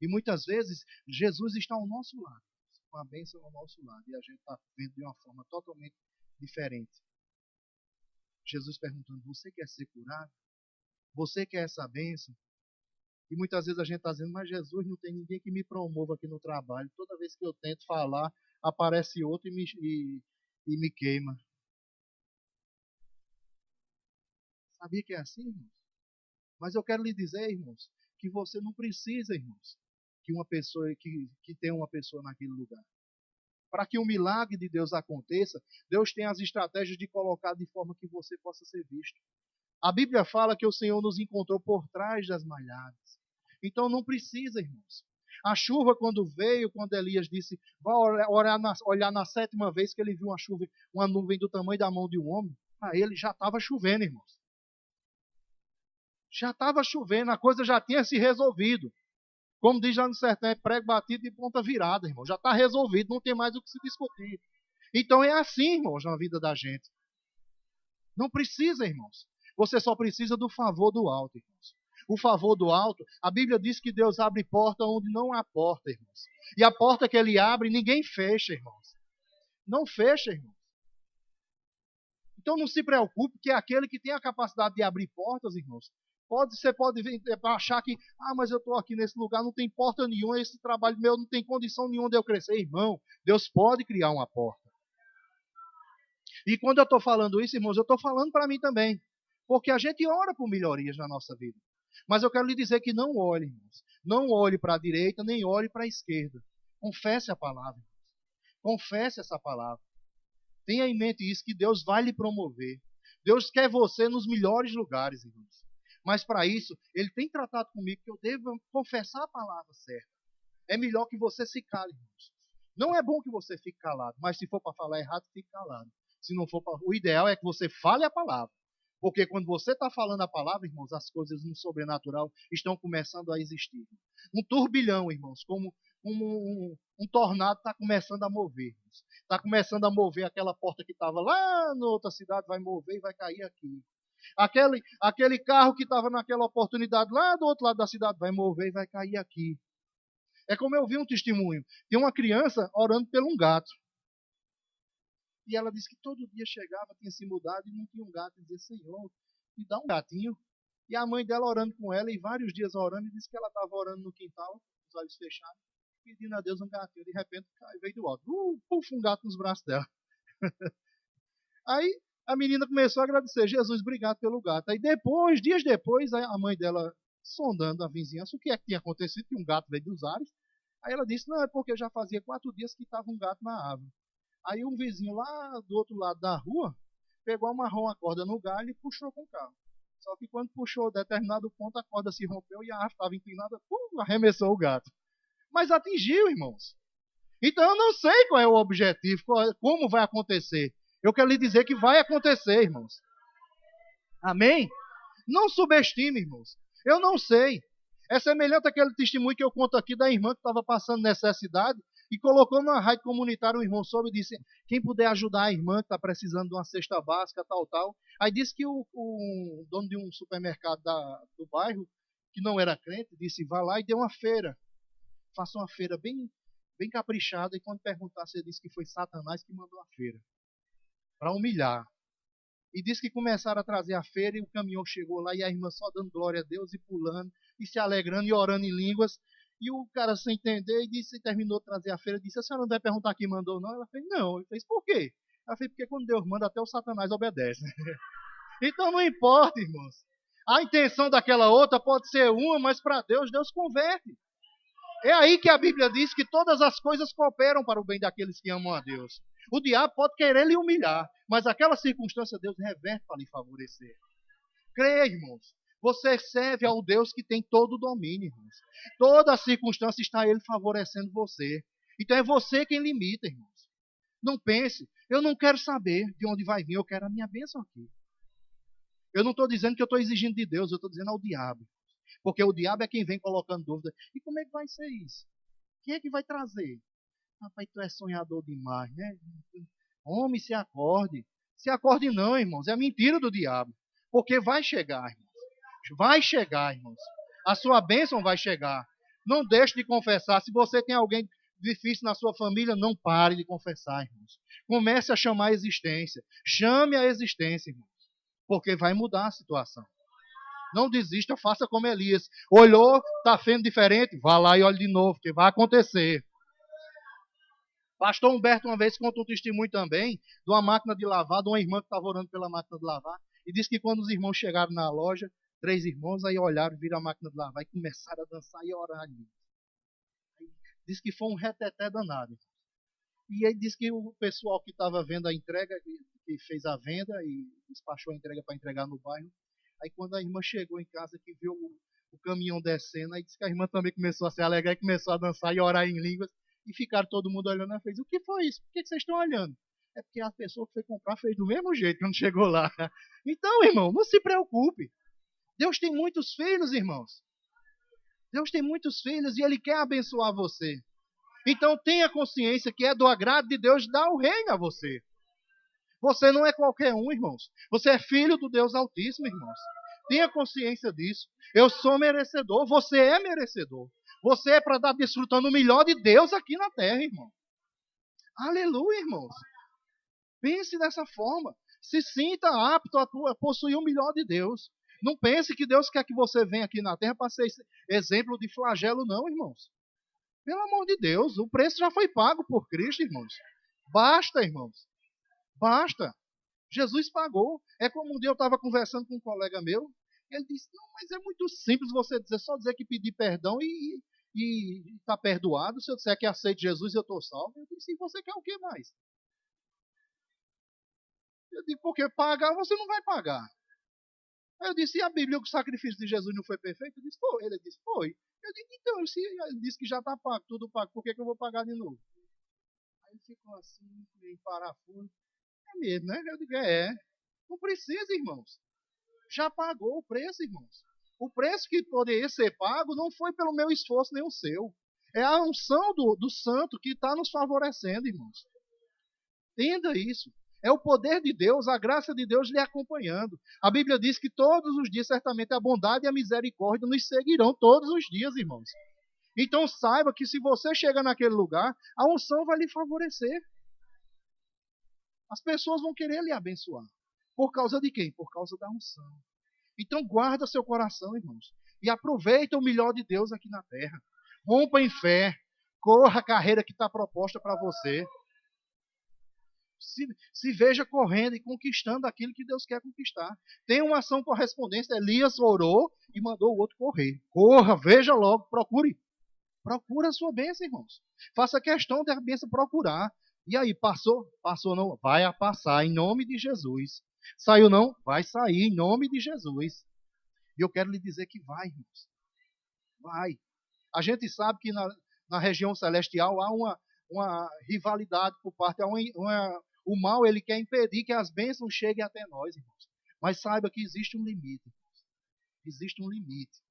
E muitas vezes, Jesus está ao nosso lado, com a bênção ao nosso lado, e a gente está vendo de uma forma totalmente diferente. Jesus perguntando: você quer ser curado? Você quer essa bênção? E muitas vezes a gente está dizendo: mas Jesus, não tem ninguém que me promova aqui no trabalho. Toda vez que eu tento falar, aparece outro e me queima. Sabia que é assim, irmãos? Mas eu quero lhe dizer, irmãos, que você não precisa, irmãos, que tenha uma pessoa naquele lugar. Para que o milagre de Deus aconteça, Deus tem as estratégias de colocar de forma que você possa ser visto. A Bíblia fala que o Senhor nos encontrou por trás das malhadas. Então não precisa, irmãos. A chuva, quando veio, quando Elias disse: vá olhar na 7ª vez que ele viu uma nuvem do tamanho da mão de um homem, para ele já estava chovendo, irmãos. Já estava chovendo, a coisa já tinha se resolvido. Como diz lá no sertão, é prego batido de ponta virada, irmão. Já está resolvido, não tem mais o que se discutir. Então é assim, irmãos, na vida da gente. Não precisa, irmãos. Você só precisa do favor do alto, irmãos. o favor do alto, a Bíblia diz que Deus abre porta onde não há porta, irmãos. E a porta que Ele abre, ninguém fecha, irmãos. Não fecha, irmãos. Então não se preocupe, que é aquele que tem a capacidade de abrir portas, irmãos. Você pode achar que, mas eu estou aqui nesse lugar, não tem porta nenhuma, esse trabalho meu não tem condição nenhuma de eu crescer. Irmão, Deus pode criar uma porta. E quando eu estou falando isso, irmãos, eu estou falando para mim também. Porque a gente ora por melhorias na nossa vida. Mas eu quero lhe dizer que não olhe, irmãos. Não olhe para a direita, nem olhe para a esquerda. Confesse a palavra. Confesse essa palavra. Tenha em mente isso, que Deus vai lhe promover. Deus quer você nos melhores lugares, irmãos. Mas para isso, Ele tem tratado comigo que eu devo confessar a palavra certa. É melhor que você se cale, irmãos. Não é bom que você fique calado, mas se for para falar errado, fique calado. Se não for o ideal é que você fale a palavra. Porque quando você está falando a palavra, irmãos, as coisas no sobrenatural estão começando a existir. Um turbilhão, irmãos, como um tornado está começando a mover. Está começando a mover aquela porta que estava lá na outra cidade, vai mover e vai cair aqui. Aquele carro que estava naquela oportunidade lá do outro lado da cidade, vai mover e vai cair aqui. É como eu vi um testemunho. Tem uma criança orando por um gato. E ela disse que todo dia chegava, tinha se mudado e não tinha um gato. E dizia, Senhor, me dá um gatinho. E a mãe dela orando com ela, e vários dias orando, e disse que ela estava orando no quintal, os olhos fechados, pedindo a Deus um gatinho. De repente, veio do alto, puf, um gato nos braços dela. Aí a menina começou a agradecer, Jesus, obrigado pelo gato. Aí depois, dias depois, a mãe dela, sondando a vizinhança, o que é que tinha acontecido, que um gato veio dos ares. Aí ela disse, não, é porque já fazia 4 dias que estava um gato na árvore. Aí um vizinho lá do outro lado da rua pegou, amarrou uma corda no galho e puxou com o carro. Só que quando puxou determinado ponto, a corda se rompeu e a árvore estava inclinada, arremessou o gato. Mas atingiu, irmãos. Então eu não sei qual é o objetivo, como vai acontecer. Eu quero lhe dizer que vai acontecer, irmãos. Amém? Não subestime, irmãos. Eu não sei. É semelhante àquele testemunho que eu conto aqui da irmã que estava passando necessidade e colocou na rádio comunitária, um irmão soube e disse, quem puder ajudar a irmã que está precisando de uma cesta básica, tal. Aí disse que o dono de um supermercado do bairro, que não era crente, disse, vá lá e dê uma feira. Faça uma feira bem, bem caprichada, e quando perguntasse, ele disse que foi Satanás que mandou a feira. Para humilhar. E disse que começaram a trazer a feira e o caminhão chegou lá e a irmã só dando glória a Deus e pulando e se alegrando e orando em línguas. E o cara sem entender e disse, terminou de trazer a feira, disse, a senhora não vai perguntar quem mandou não? Ela fez, não. Ele fez, por quê? Ela fez, porque quando Deus manda até o Satanás obedece. Então não importa, irmãos. A intenção daquela outra pode ser uma, mas para Deus, Deus converte. É aí que a Bíblia diz que todas as coisas cooperam para o bem daqueles que amam a Deus. O diabo pode querer lhe humilhar, mas aquela circunstância Deus reverte para lhe favorecer. Creia, irmãos. Você serve ao Deus que tem todo o domínio, irmãos. Toda a circunstância está Ele favorecendo você. Então é você quem limita, irmãos. Não pense, eu não quero saber de onde vai vir, eu quero a minha bênção aqui. Eu não estou dizendo que eu estou exigindo de Deus, eu estou dizendo ao diabo. Porque o diabo é quem vem colocando dúvida. E como é que vai ser isso? Quem é que vai trazer? Rapaz, tu é sonhador demais, né? Homem, se acorde. Se acorde não, irmãos. É mentira do diabo. Porque vai chegar, irmãos. Vai chegar, irmãos. A sua bênção vai chegar. Não deixe de confessar. Se você tem alguém difícil na sua família, não pare de confessar, irmãos. Comece a chamar a existência. Chame a existência, irmãos. Porque vai mudar a situação. Não desista, faça como Elias. Olhou, está vendo diferente? Vá lá e olhe de novo, que vai acontecer. Pastor Humberto uma vez contou um testemunho também de uma máquina de lavar, de uma irmã que estava orando pela máquina de lavar, e disse que quando os irmãos chegaram na loja, 3 irmãos, aí olharam, viram a máquina de lavar e começaram a dançar e orar. Disse que foi um reteté danado. E aí disse que o pessoal que estava vendo a entrega, que fez a venda e despachou a entrega para entregar no bairro, aí quando a irmã chegou em casa, que viu o caminhão descendo, aí disse que a irmã também começou a se alegrar e começou a dançar e orar em línguas. E ficaram todo mundo olhando e fez, o que foi isso? Por que vocês estão olhando? É porque a pessoa que foi comprar fez do mesmo jeito quando chegou lá. Então, irmão, não se preocupe. Deus tem muitos filhos, irmãos. Deus tem muitos filhos e Ele quer abençoar você. Então tenha consciência que é do agrado de Deus dar o reino a você. Você não é qualquer um, irmãos. Você é filho do Deus Altíssimo, irmãos. Tenha consciência disso. Eu sou merecedor, você é merecedor. Você é para estar desfrutando o melhor de Deus aqui na terra, irmão. Aleluia, irmãos. Pense dessa forma. Se sinta apto a possuir o melhor de Deus. Não pense que Deus quer que você venha aqui na terra para ser exemplo de flagelo, não, irmãos. Pelo amor de Deus, o preço já foi pago por Cristo, irmãos. Basta, irmãos. Basta. Jesus pagou. É como um dia eu estava conversando com um colega meu. Ele disse: Não, mas é muito simples você dizer, só dizer que pedir perdão e está perdoado. Se eu disser que aceito Jesus, eu estou salvo. Eu disse: E você quer o que mais? Eu digo: Porque pagar você não vai pagar. Aí eu disse: E a Bíblia, que o sacrifício de Jesus não foi perfeito? Ele disse: Foi. Ele disse: Foi. Eu digo: Então, se ele disse que já está pago, tudo pago, por que eu vou pagar de novo? Aí ele ficou assim, em parafuso. É mesmo, né? Eu digo: É. Não precisa, irmãos. Já pagou o preço, irmãos. O preço que poderia ser pago não foi pelo meu esforço nem o seu. É a unção do santo que está nos favorecendo, irmãos. Entenda isso. É o poder de Deus, a graça de Deus lhe acompanhando. A Bíblia diz que todos os dias, certamente, a bondade e a misericórdia nos seguirão todos os dias, irmãos. Então saiba que se você chega naquele lugar, a unção vai lhe favorecer. As pessoas vão querer lhe abençoar. Por causa de quem? Por causa da unção. Então guarda seu coração, irmãos. E aproveita o melhor de Deus aqui na terra. Rompa em fé. Corra a carreira que está proposta para você. Se veja correndo e conquistando aquilo que Deus quer conquistar. Tem uma ação correspondente. Elias orou e mandou o outro correr. Corra, veja logo, procure. Procura a sua bênção, irmãos. Faça questão da bênção procurar. E aí, passou? Passou não? Vai a passar em nome de Jesus. Saiu não? Vai sair em nome de Jesus. E eu quero lhe dizer que vai, irmãos. Vai. A gente sabe que na região celestial há uma rivalidade por parte, o mal ele quer impedir que as bênçãos cheguem até nós, irmãos. Mas saiba que existe um limite. Irmãos. Existe um limite.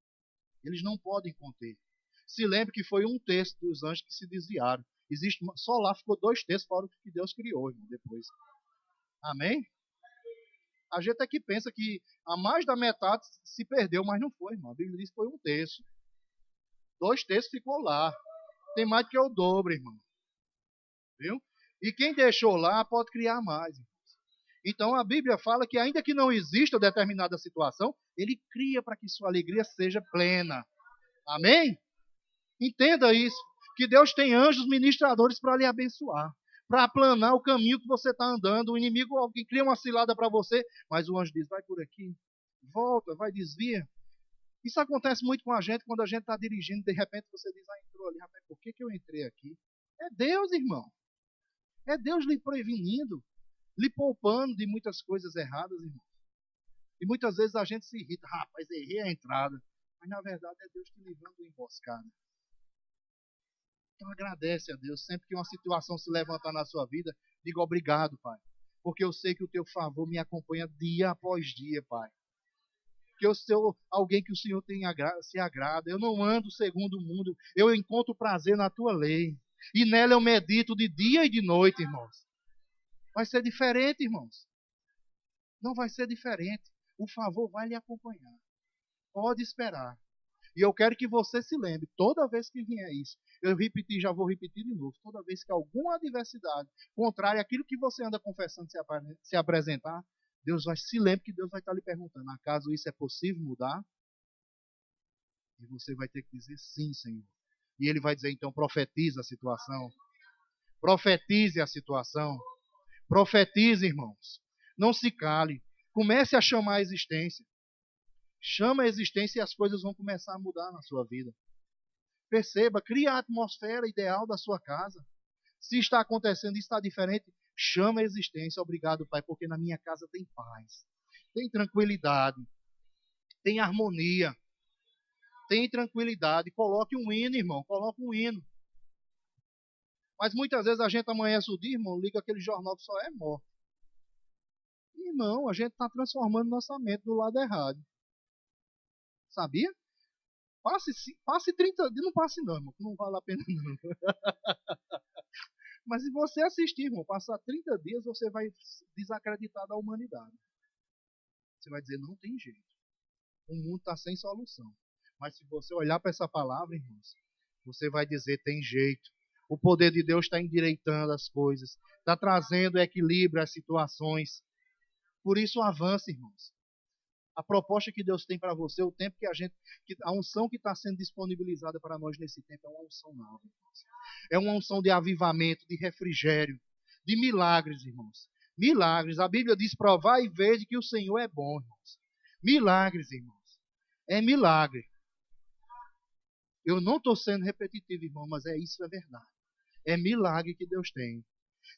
Eles não podem conter. Se lembre que foi um terço dos anjos que se desviaram. Só lá ficou 2 terços fora do que Deus criou, irmão, depois. Amém? A gente aqui pensa que a mais da metade se perdeu, mas não foi, irmão. A Bíblia diz que foi 1 terço. 2 terços ficou lá. Tem mais do que o dobro, irmão. Viu? E quem deixou lá pode criar mais. Irmão. Então a Bíblia fala que ainda que não exista determinada situação, ele cria para que sua alegria seja plena. Amém? Entenda isso. Que Deus tem anjos ministradores para lhe abençoar. Para aplanar o caminho que você está andando. O inimigo, alguém cria uma cilada para você, mas o anjo diz, vai por aqui. Volta, vai, desvia. Isso acontece muito com a gente quando a gente está dirigindo, de repente você diz, entrou ali, rapaz, por que eu entrei aqui? É Deus, irmão. É Deus lhe prevenindo, lhe poupando de muitas coisas erradas, irmão. E muitas vezes a gente se irrita, rapaz, errei a entrada. Mas na verdade é Deus te livrando da emboscada. Então agradece a Deus. Sempre que uma situação se levantar na sua vida, diga obrigado, Pai. Porque eu sei que o teu favor me acompanha dia após dia, Pai. Que eu sou alguém que o Senhor se agrada. Eu não ando segundo o mundo. Eu encontro prazer na tua lei. E nela eu medito de dia e de noite, irmãos. Vai ser diferente, irmãos. Não vai ser diferente. O favor vai lhe acompanhar. Pode esperar. E eu quero que você se lembre, toda vez que vier isso, eu repeti, já vou repetir de novo, toda vez que alguma adversidade contrária àquilo que você anda confessando se apresentar, se lembre que Deus vai estar lhe perguntando, acaso isso é possível mudar? E você vai ter que dizer sim, Senhor. E ele vai dizer, então, profetize a situação. Profetize a situação. Profetize, irmãos. Não se cale. Comece a chamar a existência. Chama a existência e as coisas vão começar a mudar na sua vida. Perceba, cria a atmosfera ideal da sua casa. Se está acontecendo e está diferente, chama a existência. Obrigado, Pai, porque na minha casa tem paz, tem tranquilidade, tem harmonia, tem tranquilidade. Coloque um hino, irmão, coloque um hino. Mas muitas vezes a gente amanhece o dia, irmão, liga aquele jornal que só é morte. Irmão, a gente está transformando nossa mente do lado errado. Sabia? Passe 30 dias, não passe não, irmão, não vale a pena não. Mas se você assistir, irmão, passar 30 dias, você vai desacreditar da humanidade. Você vai dizer, não tem jeito. O mundo está sem solução. Mas se você olhar para essa palavra, irmãos, você vai dizer, tem jeito. O poder de Deus está endireitando as coisas, está trazendo equilíbrio às situações. Por isso, avance, irmãos. A proposta que Deus tem para você, o tempo a unção que está sendo disponibilizada para nós nesse tempo é uma unção nova, irmãos. É uma unção de avivamento, de refrigério, de milagres, irmãos. Milagres. A Bíblia diz, provar e ver que o Senhor é bom, irmãos. Milagres, irmãos. É milagre. Eu não estou sendo repetitivo, irmão, mas isso é verdade. É milagre que Deus tem.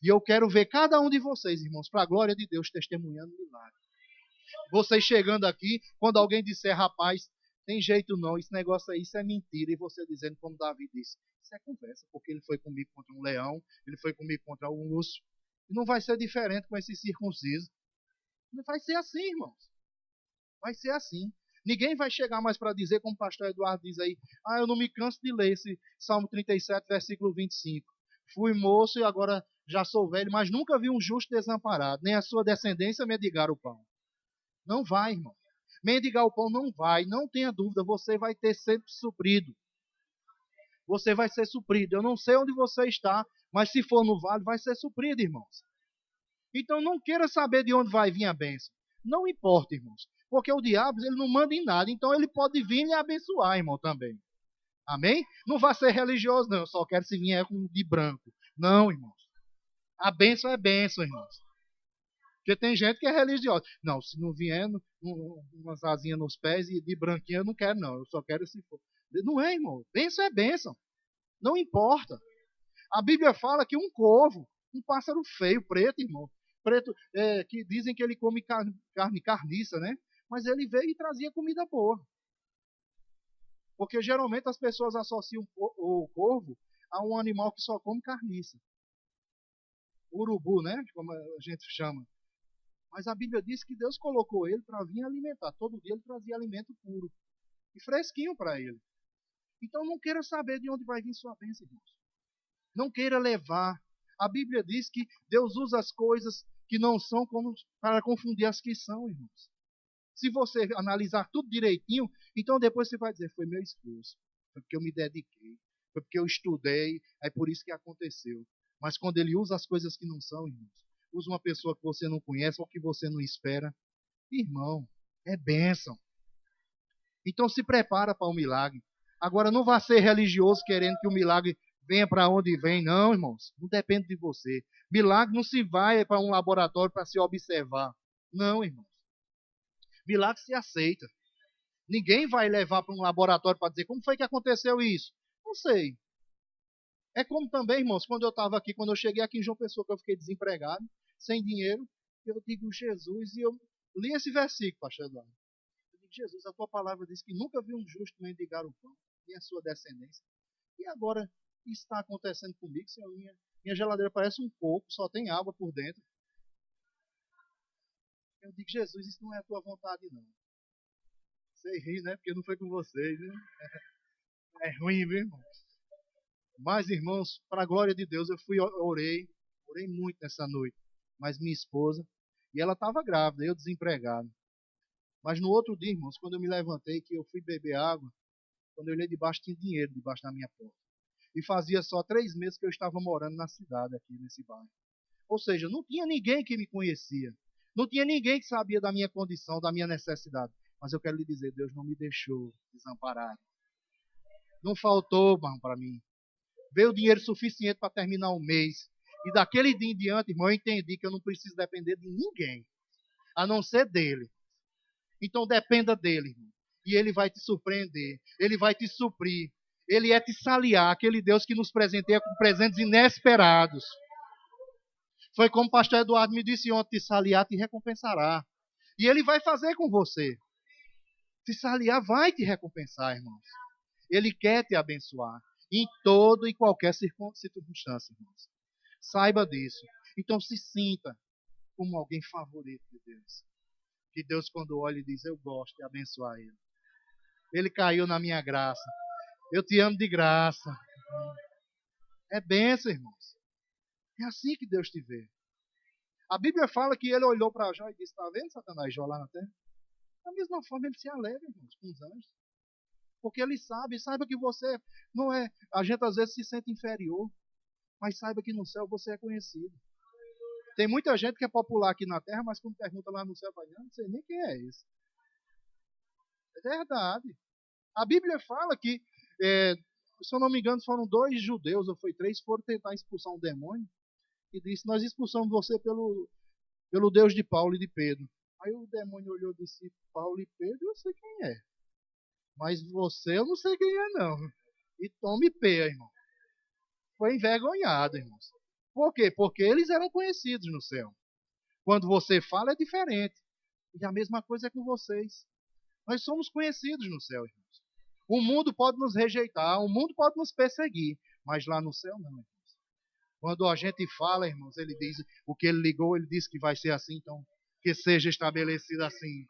E eu quero ver cada um de vocês, irmãos, para a glória de Deus, testemunhando milagre. Vocês chegando aqui, quando alguém disser, rapaz, tem jeito não, esse negócio aí, isso é mentira. E você dizendo, como Davi disse, isso é conversa, porque ele foi comigo contra um leão, ele foi comigo contra um urso. E não vai ser diferente com esse circunciso. Não vai ser assim, irmãos. Vai ser assim. Ninguém vai chegar mais para dizer, como o pastor Eduardo diz aí, eu não me canso de ler esse Salmo 37, versículo 25. Fui moço e agora já sou velho, mas nunca vi um justo desamparado, nem a sua descendência mendigar o pão. Não vai, irmão. Mendigar o pão não vai, não tenha dúvida, você vai ter sempre suprido. Você vai ser suprido. Eu não sei onde você está, mas se for no vale, vai ser suprido, irmãos. Então não queira saber de onde vai vir a bênção. Não importa, irmãos. Porque o diabo, ele não manda em nada. Então ele pode vir e abençoar, irmão, também. Amém? Não vai ser religioso, não. Eu só quero se vier de branco. Não, irmãos. A bênção é bênção, irmãos. Porque tem gente que é religiosa. Não, se não vier umas asinhas nos pés e de branquinho, eu não quero, não. Eu só quero se for. Não é, irmão. Bênção é bênção. Não importa. A Bíblia fala que um corvo, um pássaro feio, preto, irmão. Preto, que dizem que ele come carne carniça, né? Mas ele veio e trazia comida boa. Porque geralmente as pessoas associam o corvo a um animal que só come carniça. Urubu, né? Como a gente chama. Mas a Bíblia diz que Deus colocou ele para vir alimentar. Todo dia ele trazia alimento puro e fresquinho para ele. Então não queira saber de onde vai vir sua bênção, irmãos. Não queira levar. A Bíblia diz que Deus usa as coisas que não são para confundir as que são, irmãos. Se você analisar tudo direitinho, então depois você vai dizer, foi meu esforço, foi porque eu me dediquei, foi porque eu estudei, é por isso que aconteceu. Mas quando ele usa as coisas que não são, irmãos, usa uma pessoa que você não conhece ou que você não espera, irmão, é bênção. Então se prepara para o milagre. Agora não vá ser religioso querendo que o milagre venha para onde vem, não, irmãos. Não depende de você. Milagre não se vai para um laboratório para se observar. Não, irmãos. Milagre se aceita. Ninguém vai levar para um laboratório para dizer como foi que aconteceu isso. Não sei. É como também, irmãos, quando eu cheguei aqui em João Pessoa, que eu fiquei desempregado, sem dinheiro, eu digo Jesus, e eu li esse versículo, pastor Eduardo. Eu digo, Jesus, a tua palavra diz que nunca vi um justo mendigar o pão, nem a sua descendência. E agora, isso está acontecendo comigo, Senhor, minha geladeira parece um coco, só tem água por dentro. Eu digo, Jesus, isso não é a tua vontade, não. Você ri, né? Porque não foi com vocês, né? É ruim, viu, irmãos? Mas, irmãos, para a glória de Deus, orei muito nessa noite. Mas minha esposa, e ela estava grávida, eu desempregado. Mas no outro dia, irmãos, quando eu me levantei, que eu fui beber água, quando eu olhei debaixo, tinha dinheiro debaixo da minha porta. E fazia só 3 meses que eu estava morando na cidade, aqui nesse bairro. Ou seja, não tinha ninguém que me conhecia. Não tinha ninguém que sabia da minha condição, da minha necessidade. Mas eu quero lhe dizer, Deus não me deixou desamparado. Não faltou, irmão, para mim. Veio dinheiro suficiente para terminar o mês. E daquele dia em diante, irmão, eu entendi que eu não preciso depender de ninguém, a não ser dele. Então dependa dele, irmão. E ele vai te surpreender. Ele vai te suprir. Ele é te saliar, aquele Deus que nos presenteia com presentes inesperados. Foi como o pastor Eduardo me disse ontem, te saliar te recompensará. E ele vai fazer com você. Te saliar vai te recompensar, irmãos. Ele quer te abençoar. Em todo e qualquer circunstância, irmãos. Saiba disso. Então se sinta como alguém favorito de Deus. Que Deus, quando olha e diz, eu gosto de abençoar ele. Ele caiu na minha graça. Eu te amo de graça. É bênção, irmãos. É assim que Deus te vê. A Bíblia fala que ele olhou para Jó e disse, está vendo, Satanás, Jó lá na terra? Da mesma forma, ele se alegra, irmãos, com os anjos. Porque ele saiba que você não é. A gente às vezes se sente inferior, mas saiba que no céu você é conhecido. Tem muita gente que é popular aqui na terra, mas quando pergunta lá no céu, vai, não sei nem quem é esse. É verdade. A Bíblia fala que, se eu não me engano, foram 2 judeus, ou foi 3, foram tentar expulsar um demônio. E disse, nós expulsamos você pelo Deus de Paulo e de Pedro. Aí o demônio olhou e disse, Paulo e Pedro, eu sei quem é. Mas você, eu não sei quem é, não. E tome peia, irmão. Foi envergonhado, irmãos. Por quê? Porque eles eram conhecidos no céu. Quando você fala, é diferente. E a mesma coisa é com vocês. Nós somos conhecidos no céu, irmãos. O mundo pode nos rejeitar, o mundo pode nos perseguir, mas lá no céu não, irmãos. Quando a gente fala, irmãos, ele diz, o que ele ligou, ele disse que vai ser assim, então que seja estabelecido assim.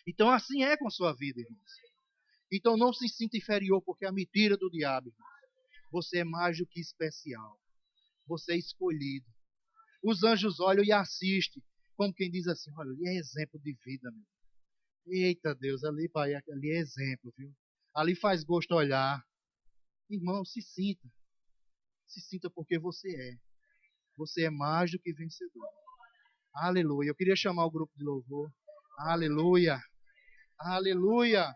Então assim é com a sua vida, irmãos. Então não se sinta inferior, porque é a mentira do diabo, irmãos. Você é mais do que especial. Você é escolhido. Os anjos olham e assistem, como quem diz assim, olha, ali é exemplo de vida, meu. Eita Deus, ali, pai, ali é exemplo, viu? Ali faz gosto olhar. Irmão, se sinta. Se sinta porque você é. Você é mais do que vencedor. Aleluia. Eu queria chamar o grupo de louvor. Aleluia. Aleluia.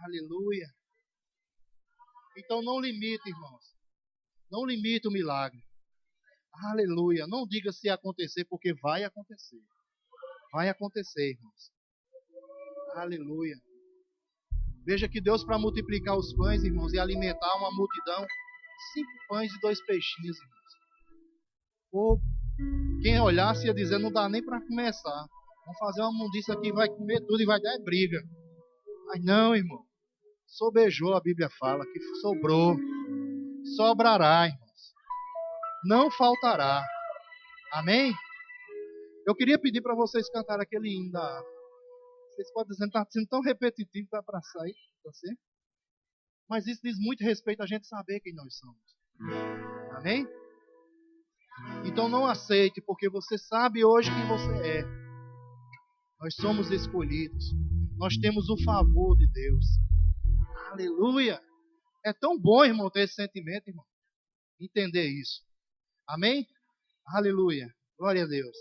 Aleluia. Então não limite, irmãos. Não limite o milagre. Aleluia. Não diga se acontecer, porque vai acontecer. Vai acontecer, irmãos. Aleluia. Veja que Deus, para multiplicar os pães, irmãos, e alimentar uma multidão, 5 pães e 2 peixinhos, irmãos. Ou quem olhasse ia dizer, não dá nem para começar. Vamos fazer uma mundiça aqui, vai comer tudo e vai dar briga. Mas não, irmão. Sobejou, a Bíblia fala, que sobrou. Sobrará, irmãos. Não faltará. Amém? Eu queria pedir para vocês cantarem aquele hino da harpa. Vocês podem dizer, está sendo tão repetitivo, dá para sair, para ser. Mas isso diz muito respeito a gente saber quem nós somos. Amém? Então não aceite, porque você sabe hoje quem você é. Nós somos escolhidos. Nós temos o favor de Deus. Aleluia! É tão bom, irmão, ter esse sentimento, irmão. Entender isso. Amém? Aleluia! Glória a Deus.